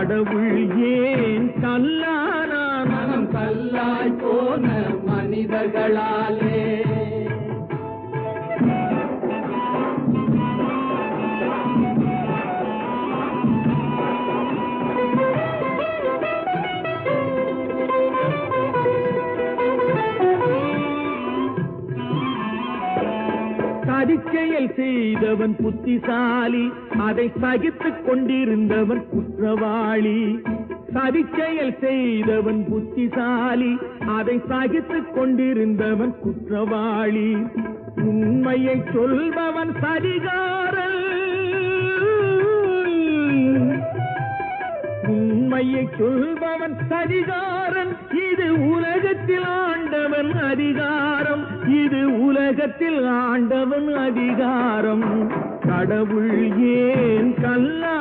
கடவுள் ஏன் கல்லானான்? மனம் கல்லாய் போன மனிதர்களாலே. சதிச்செயல் செய்தவன் புத்திசாலி, அதை சகித்துக் கொண்டிருந்தவன் குற்றவாளி. சதிச்செயல் செய்தவன் புத்திசாலி, அதை சகித்துக் கொண்டிருந்தவன் குற்றவாளி. உண்மையை சொல்பவன் சரிகாரன், உண்மையை சொல்பவன் சரிகாரன். இது உலகத்தில் ஆண்டவன் அதிகாரம், இது உலகத்தில் ஆண்டவன் அதிகாரம். கடவுள் ஏன் கல்லா